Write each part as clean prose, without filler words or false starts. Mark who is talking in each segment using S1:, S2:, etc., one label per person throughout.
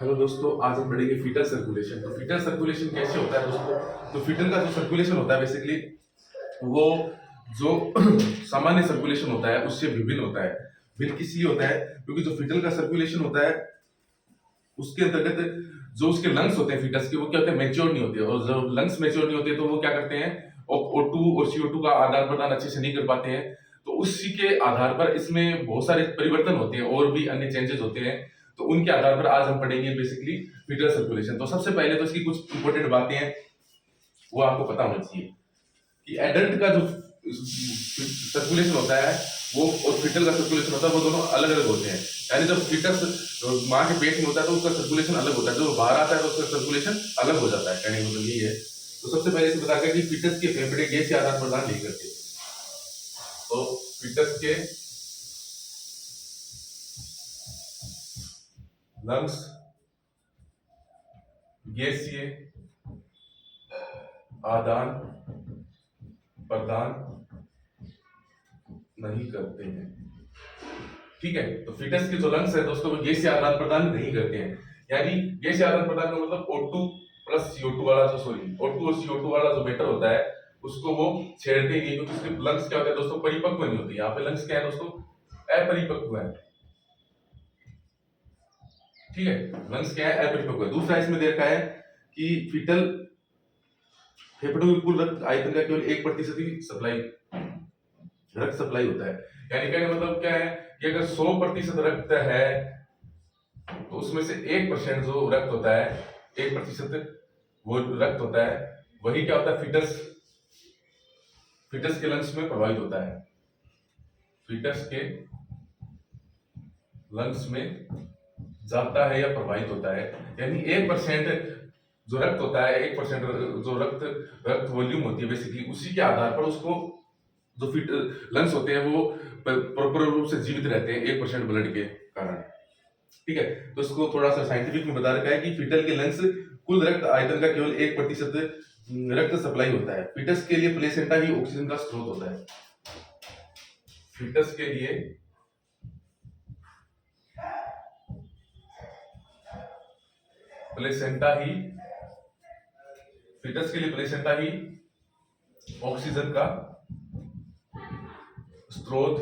S1: Hello दोस्तों, आज हम पढ़ेंगे फीटल सर्कुलेशन। तो फीटल सर्कुलेशन कैसे होता है दोस्तों? तो फीटल का जो सर्कुलेशन होता है बेसिकली वो जो सामान्य सर्कुलेशन होता है उससे विभिन्न होता है। भिन्न किस लिए होता है? क्योंकि जो फीटल का सर्कुलेशन होता है उसके अंतर्गत जो उसके लंग्स होते हैं फीटस के, वो क्या होते हैं, मेच्योर नहीं होते। और जब लंग्स मेच्योर नहीं होते तो वो क्या करते हैं, O2 और CO2 का आदान प्रदान अच्छे से नहीं कर पाते हैं। तो उसी के आधार पर इसमें बहुत सारे परिवर्तन होते हैं और भी अन्य चेंजेस होते हैं। तो उनके आधार पर आज हम पढ़ेंगे बेसिकली फीटल सर्कुलेशन। तो सबसे पहले तो इसकी कुछ इंपॉर्टेंट बातें हैं, वो आपको पता होना चाहिए कि एडल्ट का जो सर्कुलेशन होता है वो और फीटल का सर्कुलेशन होता है, वो दोनों अलग अलग होते हैं। यानी जब फीटस माँ के पेट में होता है तो उसका सर्कुलेशन अलग होता है, जब बाहर आता है तो उसका सर्कुलेशन अलग हो जाता है। कहने का मतलब यही है। तो सबसे पहले इसे बता कि फीटस के फेफड़े गैस के आदान प्रदान नहीं करते। तो फीटस के लंग्स गैसीय आदान प्रदान नहीं करते हैं। ठीक है, तो फीटस के जो लंग्स है दोस्तों वो गैसीय आदान प्रदान नहीं करते हैं। यानी गैसीय आदान प्रदान का मतलब O2 प्लस CO2 वाला जो O2 और CO2 वाला जो मैटर होता है उसको वो छेड़ते ही नहीं, क्योंकि उसके लंग्स क्या होते हैं दोस्तों, परिपक्व नहीं होती। यहाँ पे लंग्स क्या है दोस्तों, अपरिपक्व है। ठीक है, लंग्स क्या है, अपरिपक्व है। दूसरा इसमें देखा है कि फीटल फेफड़ों की कुल रक्त आयतन का केवल 1% ही रक्त सप्लाई होता है। यानी कहने का मतलब क्या है कि अगर 100% रक्त है तो उसमें से 1% जो रक्त होता है, 1% वो रक्त होता है, वही क्या होता है, फीटस के लंग्स में प्रभावित होता है। फीटस के लंग्स में जाता है या प्रभावित होता है। यानी 1% जो रक्त होता है, 1% जो रक्त वॉल्यूम होती है बेसिकली, उसी के आधार पर उसको जो फिट लंग्स होते हैं वो प्रॉपर रूप से जीवित रहते हैं 1% ब्लड के कारण। ठीक है, तो इसको थोड़ा सा साइंटिफिक में बता रखा है कि फीटल के लंग्स कुल रक्त आयतन का केवल 1% रक्त सप्लाई होता है। फीटस के लिए प्लेसेंटा ही ऑक्सीजन का स्रोत होता है। फीटस के लिए प्लेसेंटा ही ऑक्सीजन का स्रोत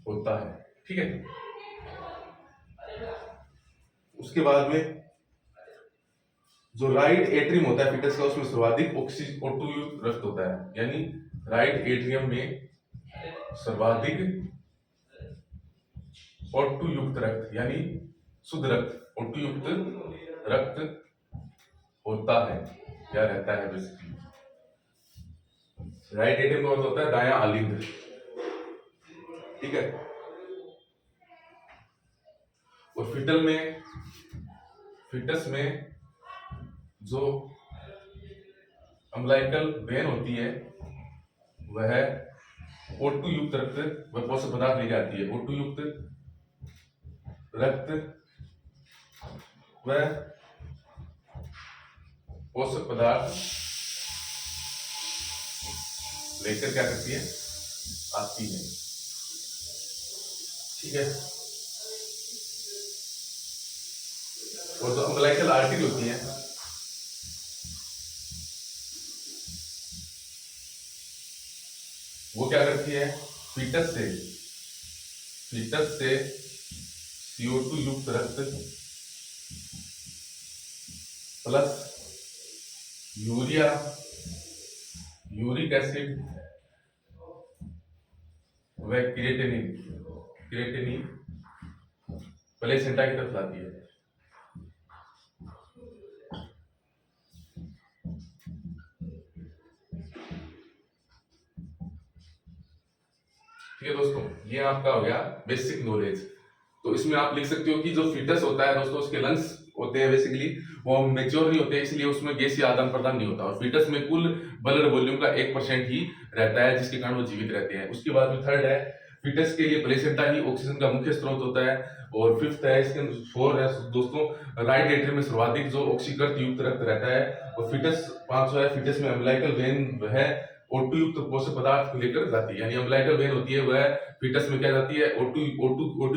S1: होता है। ठीक है, उसके बाद में जो राइट एट्रियम होता है फीटस का, उसमें सर्वाधिक O2 युक्त रक्त होता है। यानी राइट एट्रियम में सर्वाधिक O2 युक्त रक्त यानी शुद्ध रक्त, O2 युक्त रक्त होता है या रहता है बेसिकली। राइट एट्रियम का मतलब होता है दायां आलिंग। ठीक है, और फीटस में जो अम्लाइकल वेन होती है वह O2 युक्त रक्त वह पोषक पदार्थ लेके आती है। O2 युक्त रक्त वह पोषक पदार्थ लेकर क्या करती है, आती है। ठीक है, और जो अम्लाइकल आर्टरी होती है वो क्या करती है, फीटस से CO2 युक्त रक्त प्लस यूरिक एसिड व क्रिएटिनिन प्लेसेंटा की तरफ लाती है। ठीक है दोस्तों, ये आपका हो गया बेसिक नॉलेज। तो इसमें आप लिख सकते हो कि जो फीटस होता है दोस्तों, उसके लंग्स होते हैं बेसिकली वो मेच्योर नहीं होते, इसलिए उसमें गैसीय आदान प्रदान नहीं होता। और फीटस में कुल ब्लड वॉल्यूम का 1% ही रहता है, जिसके कारण वो जीवित रहते हैं। उसके बाद में थर्ड है, फीटस के लिए प्लेसेंटा ही ऑक्सीजन का मुख्य स्रोत होता है। और फिफ्थ है, इसके फोर है दोस्तों, राइट एट्रियम में सर्वाधिक जो ऑक्सीकृत युक्त रक्त रहता है। और फीटस 500 है, फीटस में अम्बिलिकल वेन है O2 युक्त पोषक पदार्थ को लेकर जाती है। यानी अम्बिलाइकल वेन होती है वह फीटस में क्या जाती है, O2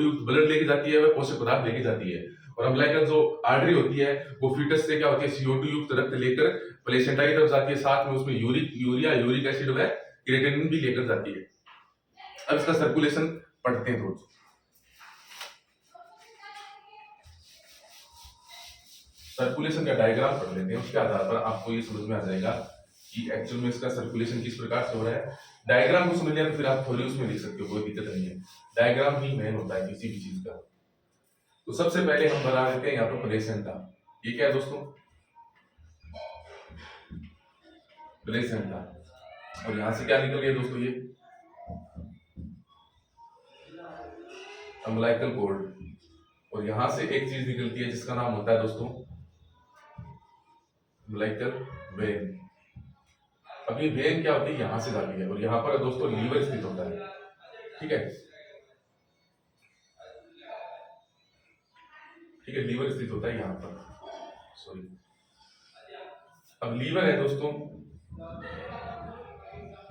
S1: युक्त ब्लड लेके जाती है, वह पोषक पदार्थ लेके जाती है। और अम्बिलाइकल जो आर्टरी होती है वो फीटस से क्या होती है, CO2 युक्त रक्त लेकर प्लेसेंटा की तरफ जाती है, साथ में उसमें यूरिक एसिड व क्रिएटिनिन भी लेकर जाती है। अब इसका सर्कुलेशन पढ़ते हैं दोस्तों। सर्कुलेशन का डायग्राम पढ़ लेते हैं, उसके आधार पर आपको ये समझ में आ जाएगा कि एक्चुअल में इसका सर्कुलेशन किस प्रकार से हो रहा है। डायग्राम को समझ लिया तो फिर आप थोड़ी उसमें लिख सकते हो, कोई दिक्कत नहीं है। डायग्राम ही मेन होता है किसी भी चीज का। तो सबसे पहले हम बना लेते हैं यहाँ पर प्लेसेंटा। ये क्या है दोस्तों, प्लेसेंटा। और यहां से क्या निकल गया दोस्तों, ये अम्बिलाइकल कॉर्ड। और यहां से एक चीज निकलती है जिसका नाम होता है दोस्तों अम्बिलाइकल वेन। अब ये वेन क्या होती है, यहां से जाती है और यहाँ पर दोस्तों लीवर स्थित होता है, ठीक है। ठीक है, लीवर स्थित होता है यहाँ पर, सॉरी। अब लीवर है दोस्तों,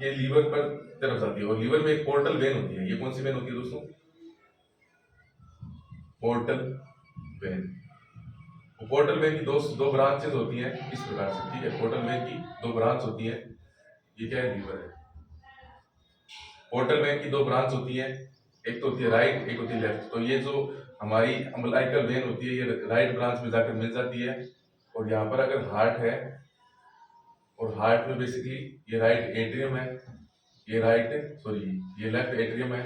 S1: ये लीवर पर तरफ जाती है और लीवर में एक पोर्टल वेन होती है। ये कौन सी वेन होती है दोस्तों, पोर्टल वेन। पोर्टल वेन की दो ब्रांचेस होती हैं इस प्रकार से, ठीक है। पोर्टल वेन की दो ब्रांच होती है, ये क्या है, लीवर है। पोर्टल वेन की दो ब्रांच होती है, एक तो होती है राइट, एक होती है लेफ्ट। तो ये जो हमारी अम्बिलाइकल वेन होती है ये राइट ब्रांच में जाकर मिल जाती है। और यहाँ पर अगर हार्ट है और हार्ट में बेसिकली ये राइट एट्रियम है, ये ये लेफ्ट एट्रियम है,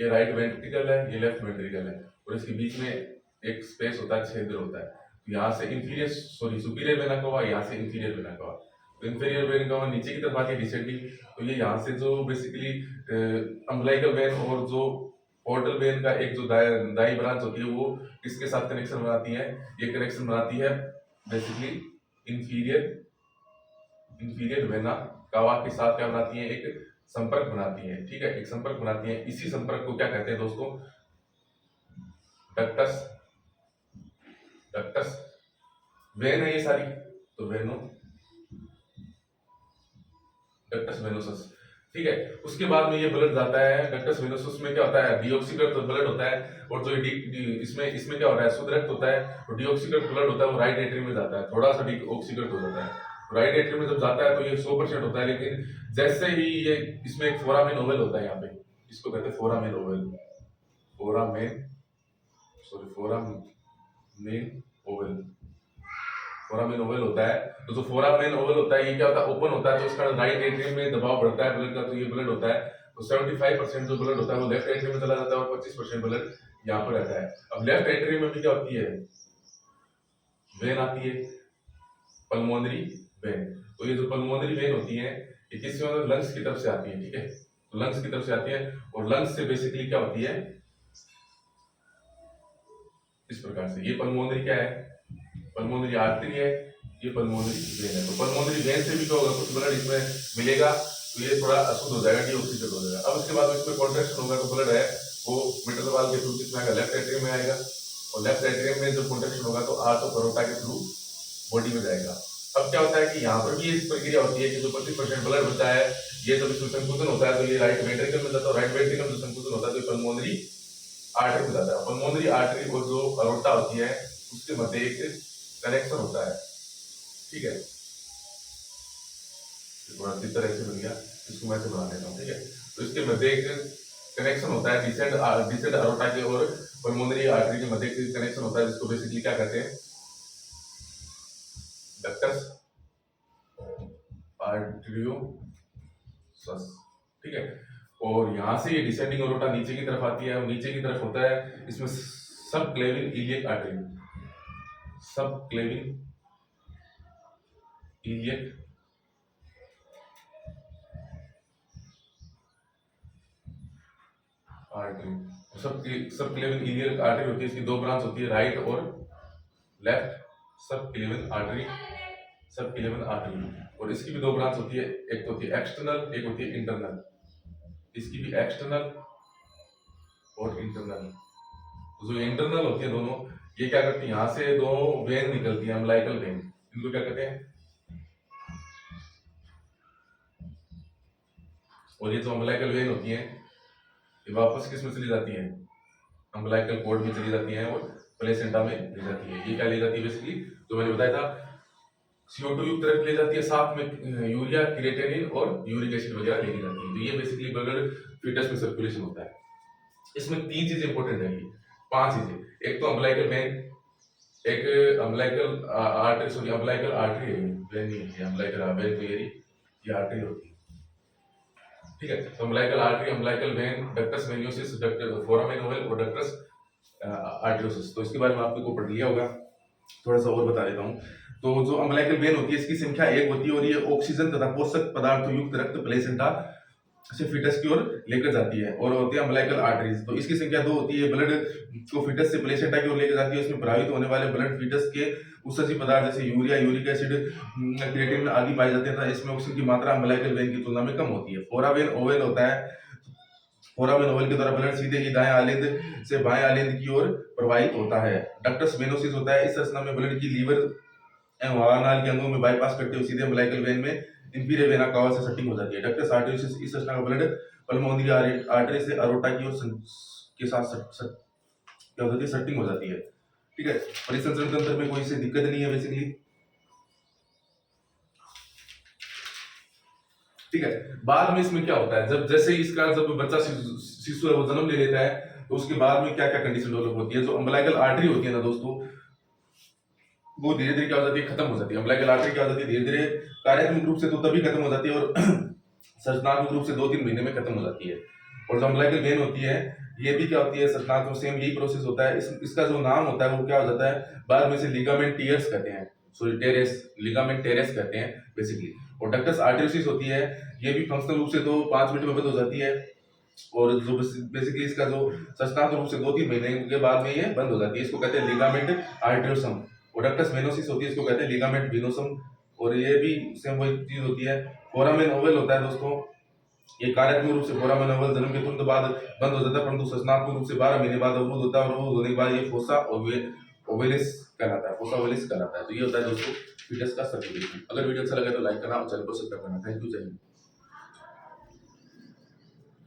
S1: ये राइट वेंट्रिकल है, ये लेफ्ट वेंट्रिकल है। और इसके बीच में एक स्पेस होता है, छिद्र होता है। तो यहाँ से सुपीरियर वेना कवा, यहाँ से इंफीरियर वेना कवा। तो इंफीरियर वेन कवा नीचे की तरफ आती है डिसेंडिंग। तो ये यहाँ से जो बेसिकली अम्बिलाइकल वेन और जो पोर्टल वेन का एक जो दाई ब्रांच होती है वो किसके साथ कनेक्शन बनाती है, ये कनेक्शन बनाती है बेसिकली इंफीरियर वेना कावा के साथ क्या बनाती है, एक संपर्क बनाती है, ठीक है। एक संपर्क बनाती है, इसी संपर्क को क्या कहते हैं दोस्तों, डक्टस। डक्टस वेन है ये सारी, तो डक्टस वेनोसस, ठीक है। उसके बाद में ये ब्लड जाता है डक्टस वेनोसस में, क्या होता है, डीऑक्सीकृत ब्लड होता है। और जो इसमें क्या होता है, शुद्ध रक्त होता है। और डीऑक्सीकृत ब्लड होता है वो राइट एट्रियम में जाता है, थोड़ा सा डीऑक्सीकृत हो जाता है। राइट एट्रियम में जब जाता है तो ये 100% होता है। लेकिन जैसे ही ये इसमें एक फोरामेन ओवल होता है, यहाँ पे इसको कहते हैं foramen Oval, foramen Oval, foramen Oval होता है। तो जो फोरामेन ओवल होता है ये क्या होता है, ओपन होता है। तो इसका राइट एट्रियम में दबाव बढ़ता है ब्लड का, तो ये ब्लड होता है। तो 75% जो ब्लड होता है वो लेफ्ट एट्रियम में चला जाता है और 25% ब्लड यहाँ पर रहता है। अब लेफ्ट एट्रियम में भी क्या होती है, वेन आती है, पल्मोनरी वेन। तो ये जो पल्मोनरी वेन होती है ये किसी में लंग्स की तरफ से आती है, ठीक है। तो लंग्स की तरफ से आती है और लंग्स से बेसिकली क्या होती है, इस प्रकार से। ये पल्मोनरी क्या है, पल्मोनरी आर्टरी है, ये पल्मोनरी वेन है। तो पल्मोनरी वेन से भी क्या होगा, कुछ ब्लड इसमें मिलेगा तो ये थोड़ा अशुद्ध हो जाएगा, डीऑक्सीकृत हो जाएगा। अब उसके बाद इसमें कॉन्ट्रैक्शन होगा तो ब्लड है वो मिटरवाल के थ्रू किसमें आएगा, लेफ्ट एट्रियम में आएगा। और लेफ्ट एट्रियम में जब कॉन्ट्रैक्शन होगा तो आर्ट ऑफ करोटा के थ्रू बॉडी में जाएगा। अब क्या होता है कि यहाँ पर भी इस प्रक्रिया होती है कि जो 25% ब्लड बचा है ये जब इसमें संकुचन होता है तो ये राइट वेंट्रिकल में जाता है। राइट वेंट्रिकल में संकुचन होता है तो पल्मोनरी आर्टरी में जाता है। पल्मोनरी आर्टरी और जो अरोटा होती है उसके मध्य एक कनेक्शन होता है, ठीक है। थोड़ा चित्र ऐसे बन गया, इसको मैं ऐसे बना देता हूँ, ठीक है। तो इसके मध्य एक कनेक्शन होता है डिसेंट अरोटा के और पल्मोनरी आर्टरी के मध्य एक कनेक्शन होता है जिसको बेसिकली क्या कहते हैं, डक्टस आर्टरियोसस, ठीक है। और यहाँ से ये डिसेंडिंग अरोटा नीचे की तरफ आती है और नीचे की तरफ होता है इसमें सब क्लेविन इलियक आर्टरी, सब क्लेविन इलियक आर्टरी। सब क्लेविन इलियक आर्टरी होती है, इसकी दो ब्रांच होती है, राइट और लेफ्ट सब क्लेविन आर्टरी, सब क्लेविन आर्टरी। और इसकी भी दो ब्रांच होती है, एक तो होती है एक्सटर्नल, एक होती है इंटरनल। इसकी भी एक्सटर्नल और इंटरनल। तो जो इंटरनल होती है दोनों, ये क्या करती है, यहाँ से दो वेन निकलती है, अम्बिलाइकल वेन, इनको क्या कहते हैं, और ये जो अम्बिलाइकल वेन होती है ये वापस किस में चली जाती है, अम्बिलाइकल कॉर्ड में चली जाती है और प्लेसेंटा में ले जाती है। ये क्या ले जाती है बेसिकली, जो मैंने बताया था CO2 युक्त रक्त ले जाती है, साथ में यूरिया, क्रिएटिनिन और यूरिक एसिड वगैरह लेके जाती है। तो ये बेसिकली ब्लड फीटस में सर्कुलेशन होता है। इसमें 3 चीजें इंपॉर्टेंट है, ये 5 चीजें। एक तो अम्बिलाइकल वेन, एक अम्बिलाइकल आर्टरी, सॉरी अम्बिलाइकल आर्टरी है, वेन नहीं है, अम्बिलाइकल वेन तो ये आर्टरी होती है, ठीक है। तो umbilical artery, umbilical vein, ductus venosus, foramen ovale और डक्टस आर्टरियोसिस। तो इसके बारे में आपको पढ़ लिया होगा, थोड़ा सा और बता देता हूँ। तो जो अम्बिलाइकल वेन होती है इसकी संख्या 1 होती है और ये ऑक्सीजन तथा पोषक पदार्थों युक्त रक्त प्लेसेंटा से फीटस की ओर लेकर जाती है। और होती है अम्बिलाइकल आर्टरीज, तो इसकी संख्या 2 होती है। ब्लड को फीटस से प्लेसेंटा की ओर लेकर जाती है, उसमें प्रभावित होने वाले ब्लड फीटस के उत्सर्जित पदार्थ जैसे यूरिया, यूरिक एसिड, क्रिएटिनिन आदि पाए जाते हैं। इसमें ऑक्सीजन की मात्रा अम्बिलाइकल वेन की तुलना में कम होती है। फोरावेन ओवल होता है, फोरामेन ओवल के द्वारा ब्लड सीधे ही दाएं आलिंद से बाएं आलिंद की ओर प्रवाहित होता है। डक्टस वेनोसिस होता है, इस रचना में ब्लड की लीवर एवं हवानाल के अंगों में बाईपास करते हुए सीधे अम्बिलाइकल वेन में इंफीरियर वेना कावा से सेटिंग हो जाती है। डक्टस आर्टरियोसिस, इस रचना का ब्लड पल्मोनरी आर्टरी से अरोटा की ओर के साथ क्या हो जाती है, सेटिंग हो जाती है, ठीक है। परिसंचरण तंत्र में कोई से दिक्कत नहीं है बेसिकली, ठीक है। बाद में इसमें क्या होता है, जब जैसे इसका जब बच्चा शिशु है वो जन्म ले लेता है, तो उसके बाद में क्या क्या कंडीशन डेवलप होती है। जो अम्बिलाइकल आर्टरी होती है ना दोस्तों, वो धीरे धीरे क्या हो जाती है, खत्म हो जाती है। अम्बिलाइकल आर्टरी क्या हो जाती है, धीरे धीरे कार्यात्मक रूप से तो तभी खत्म हो जाती है और संरचनात्मक रूप से 2-3 महीने में खत्म हो जाती है। और जो अम्बिलाइकल वेन होती है ये भी क्या होती है, संरचनात्मक सेम यही प्रोसेस होता है। इसका जो नाम होता है वो क्या हो जाता है, बाद में से लिगामेंट टियर्स कहते हैं, सॉरी टेरेस, लिगामेंट टेरेस कहते हैं बेसिकली। और डक्टस आर्टरियोसिस होती है, ये भी फंक्शनल रूप से तो 5 मिनट में बंद हो जाती है और जो बेसिकली इसका जो संरचनात्मक रूप से 2-3 महीने के बाद में ये बंद हो जाती है। इसको कहते हैं लिगामेंट आर्टरियोसम। और डक्टस वेनोसिस होती है, इसको कहते हैं लिगामेंट वेनोसम। और ये भी सेम वही चीज होती है। फोरामेन ओवल होता है दोस्तों, ये कार्यात्मक रूप से फोरामेन ओवल जन्म के तुरंत बाद बंद हो जाता है, परंतु संरचनात्मक रूप से 12 महीने बाद अवरुद्ध होता है और अवरुद्ध होने के बाद ये फोसा ओवेलिस कहलाता है, फोसा ओवेलिस कहलाता है। तो ये होता है दोस्तों फीटस का सर्कुलेशन। अगर वीडियो अच्छा लगे तो लाइक करना और चैनल को सब्सक्राइब करना। थैंक यू, जय हिंद।